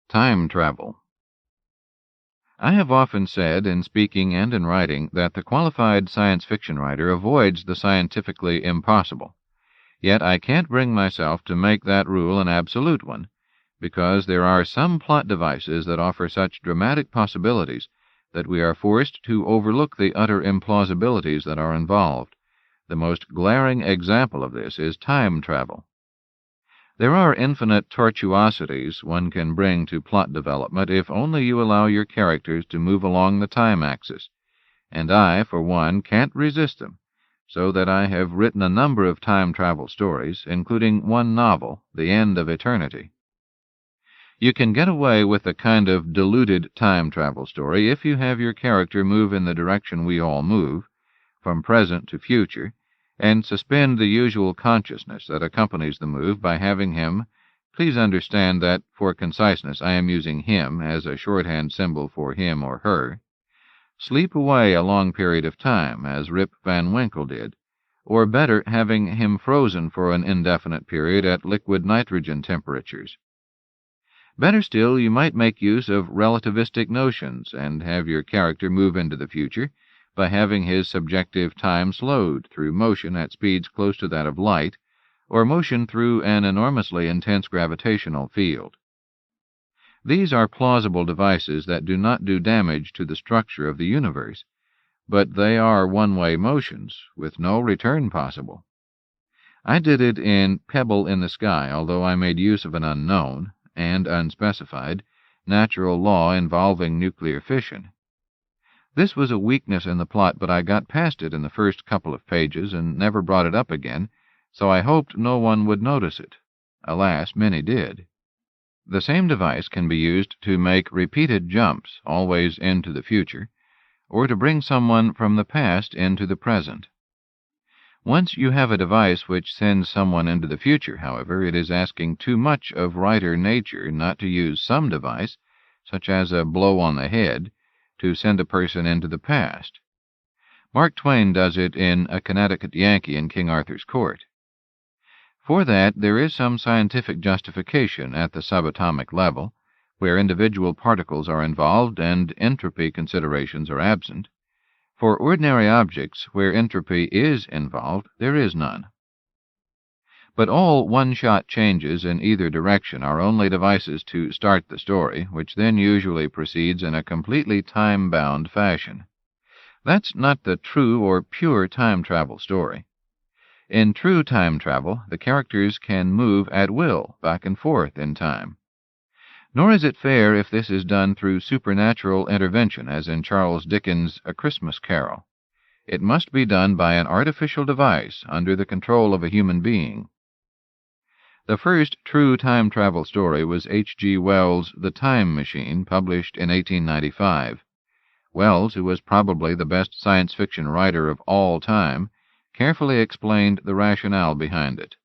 Time travel. I have often said, in speaking and in writing, that the qualified science fiction writer avoids the scientifically impossible. Yet I can't bring myself to make that rule an absolute one, because there are some plot devices that offer such dramatic possibilities that we are forced to overlook the utter implausibilities that are involved. The most glaring example of this is time travel. There are infinite tortuosities one can bring to plot development if only you allow your characters to move along the time axis, and I, for one, can't resist them, so that I have written a number of time travel stories, including one novel, The End of Eternity. You can get away with a kind of diluted time travel story if you have your character move in the direction we all move, from present to future, and suspend the usual consciousness that accompanies the move by having him, please understand that, for conciseness, I am using him as a shorthand symbol for him or her, sleep away a long period of time, as Rip Van Winkle did, or better, having him frozen for an indefinite period at liquid nitrogen temperatures. Better still, you might make use of relativistic notions and have your character move into the future by having his subjective time slowed through motion at speeds close to that of light, or motion through an enormously intense gravitational field. These are plausible devices that do not do damage to the structure of the universe, but they are one-way motions, with no return possible. I did it in Pebble in the Sky, although I made use of an unknown, and unspecified, natural law involving nuclear fission. This was a weakness in the plot, but I got past it in the first couple of pages and never brought it up again, so I hoped no one would notice it. Alas, many did. The same device can be used to make repeated jumps, always into the future, or to bring someone from the past into the present. Once you have a device which sends someone into the future, however, it is asking too much of writer nature not to use some device, such as a blow on the head, to send a person into the past. Mark Twain does it in A Connecticut Yankee in King Arthur's Court. For that, there is some scientific justification at the subatomic level, where individual particles are involved and entropy considerations are absent. For ordinary objects, where entropy is involved, there is none. But all one-shot changes in either direction are only devices to start the story, which then usually proceeds in a completely time-bound fashion. That's not the true or pure time travel story. In true time travel, the characters can move at will back and forth in time. Nor is it fair if this is done through supernatural intervention, as in Charles Dickens' A Christmas Carol. It must be done by an artificial device under the control of a human being. The first true time travel story was H.G. Wells' The Time Machine, published in 1895. Wells, who was probably the best science fiction writer of all time, carefully explained the rationale behind it.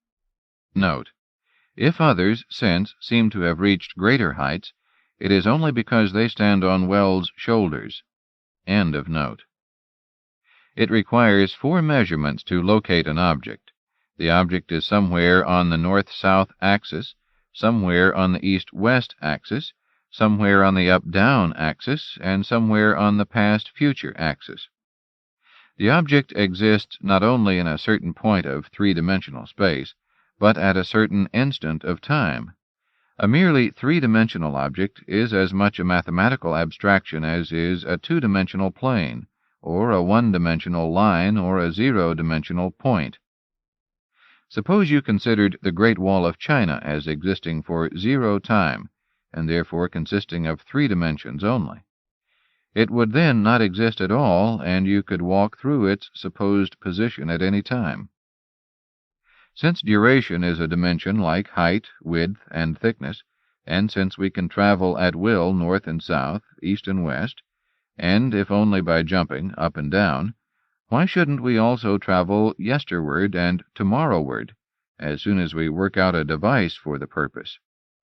Note: if others, since, seem to have reached greater heights, it is only because they stand on Wells' shoulders. End of note. It requires 4 measurements to locate an object. The object is somewhere on the north-south axis, somewhere on the east-west axis, somewhere on the up-down axis, and somewhere on the past-future axis. The object exists not only in a certain point of 3-dimensional space, but at a certain instant of time. A merely 3-dimensional object is as much a mathematical abstraction as is a 2-dimensional plane, or a 1-dimensional line, or a 0-dimensional point. Suppose you considered the Great Wall of China as existing for 0 time, and therefore consisting of 3 dimensions only. It would then not exist at all, and you could walk through its supposed position at any time. Since duration is a dimension like height, width, and thickness, and since we can travel at will north and south, east and west, and, if only by jumping, up and down, why shouldn't we also travel yesterward and tomorrowward, as soon as we work out a device for the purpose?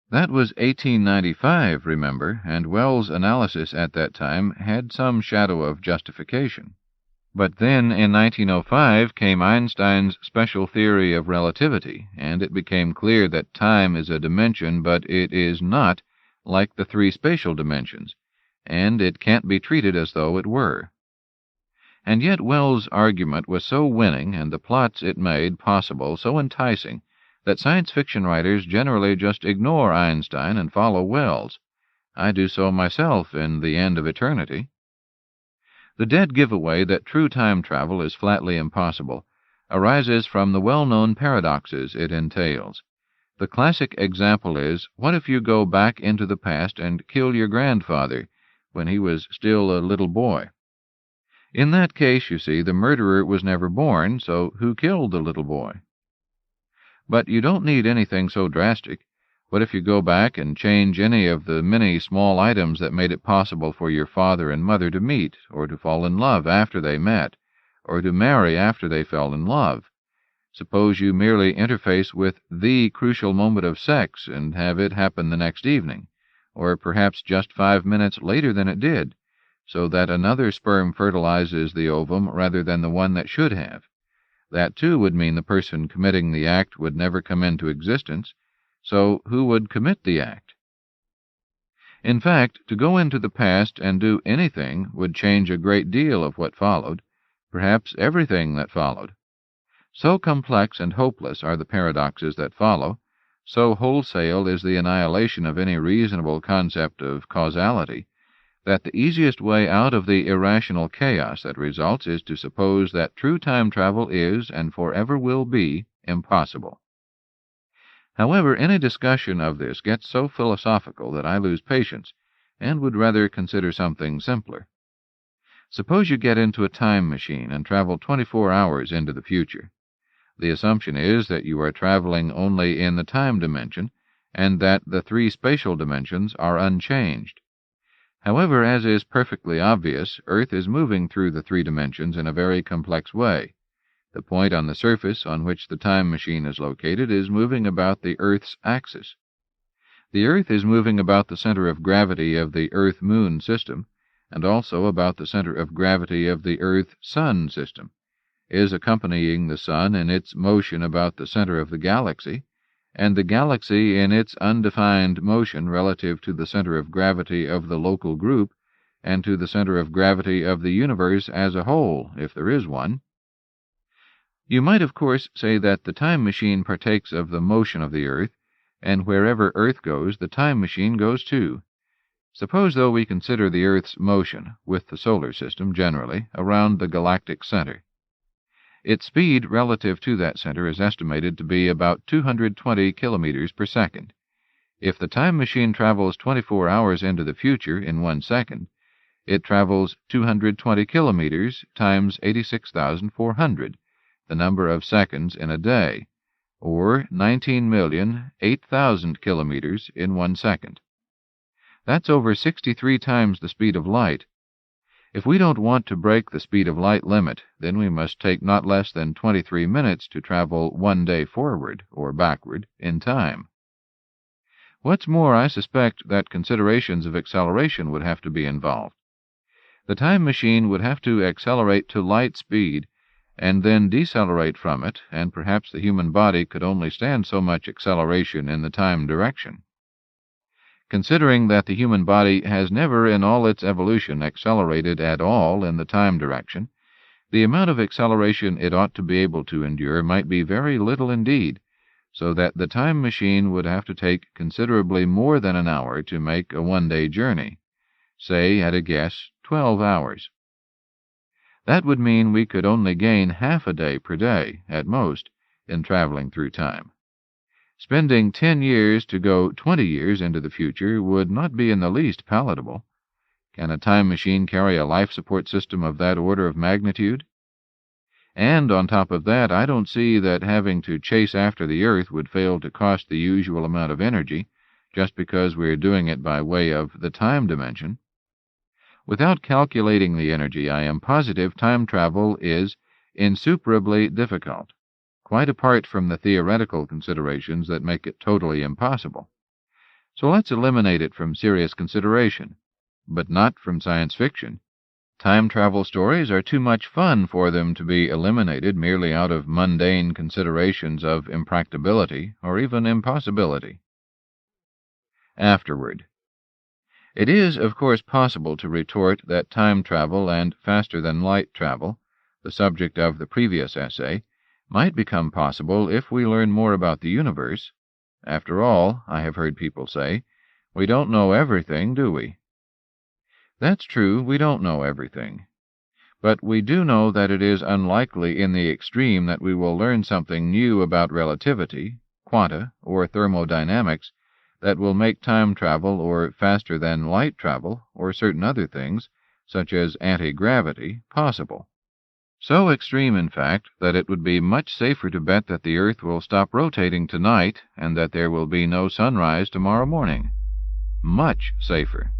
That was 1895, remember, and Wells' analysis at that time had some shadow of justification. But then, in 1905, came Einstein's special theory of relativity, and it became clear that time is a dimension, but it is not, like the three spatial dimensions, and it can't be treated as though it were. And yet Wells' argument was so winning and the plots it made possible so enticing that science fiction writers generally just ignore Einstein and follow Wells. I do so myself in The End of Eternity. The dead giveaway that true time travel is flatly impossible arises from the well-known paradoxes it entails. The classic example is, what if you go back into the past and kill your grandfather when he was still a little boy? In that case, you see, the murderer was never born, so who killed the little boy? But you don't need anything so drastic. What if you go back and change any of the many small items that made it possible for your father and mother to meet, or to fall in love after they met, or to marry after they fell in love? Suppose you merely interface with the crucial moment of sex and have it happen the next evening, or perhaps just 5 minutes later than it did, so that another sperm fertilizes the ovum rather than the one that should have. That, too, would mean the person committing the act would never come into existence, so who would commit the act? In fact, to go into the past and do anything would change a great deal of what followed, perhaps everything that followed. So complex and hopeless are the paradoxes that follow, so wholesale is the annihilation of any reasonable concept of causality, that the easiest way out of the irrational chaos that results is to suppose that true time travel is, and forever will be, impossible. However, any discussion of this gets so philosophical that I lose patience, and would rather consider something simpler. Suppose you get into a time machine and travel 24 hours into the future. The assumption is that you are traveling only in the time dimension, and that the three spatial dimensions are unchanged. However, as is perfectly obvious, Earth is moving through the three dimensions in a very complex way. The point on the surface on which the time machine is located is moving about the Earth's axis. The Earth is moving about the center of gravity of the Earth-Moon system, and also about the center of gravity of the Earth-Sun system, is accompanying the Sun in its motion about the center of the galaxy, and the galaxy in its undefined motion relative to the center of gravity of the local group and to the center of gravity of the universe as a whole, if there is one. You might, of course, say that the time machine partakes of the motion of the Earth, and wherever Earth goes, the time machine goes too. Suppose, though, we consider the Earth's motion, with the solar system generally, around the galactic center. Its speed relative to that center is estimated to be about 220 kilometers per second. If the time machine travels 24 hours into the future in 1 second, it travels 220 kilometers times 86,400, the number of seconds in a day, or 19,008,000 kilometers in 1 second. That's over 63 times the speed of light. If we don't want to break the speed of light limit, then we must take not less than 23 minutes to travel 1 day forward, or backward, in time. What's more, I suspect that considerations of acceleration would have to be involved. The time machine would have to accelerate to light speed, and then decelerate from it, and perhaps the human body could only stand so much acceleration in the time direction. Considering that the human body has never in all its evolution accelerated at all in the time direction, the amount of acceleration it ought to be able to endure might be very little indeed, so that the time machine would have to take considerably more than an hour to make a 1-day journey, say, at a guess, 12 hours. That would mean we could only gain half a day per day, at most, in traveling through time. Spending 10 years to go 20 years into the future would not be in the least palatable. Can a time machine carry a life support system of that order of magnitude? And on top of that, I don't see that having to chase after the Earth would fail to cost the usual amount of energy, just because we're doing it by way of the time dimension. Without calculating the energy, I am positive time travel is insuperably difficult, quite apart from the theoretical considerations that make it totally impossible. So let's eliminate it from serious consideration, but not from science fiction. Time travel stories are too much fun for them to be eliminated merely out of mundane considerations of impracticability or even impossibility. Afterward. It is, of course, possible to retort that time travel and faster-than-light travel, the subject of the previous essay, might become possible if we learn more about the universe. After all, I have heard people say, we don't know everything, do we? That's true, we don't know everything. But we do know that it is unlikely in the extreme that we will learn something new about relativity, quanta, or thermodynamics that will make time travel or faster-than-light travel, or certain other things, such as anti-gravity, possible. So extreme, in fact, that it would be much safer to bet that the Earth will stop rotating tonight and that there will be no sunrise tomorrow morning. Much safer.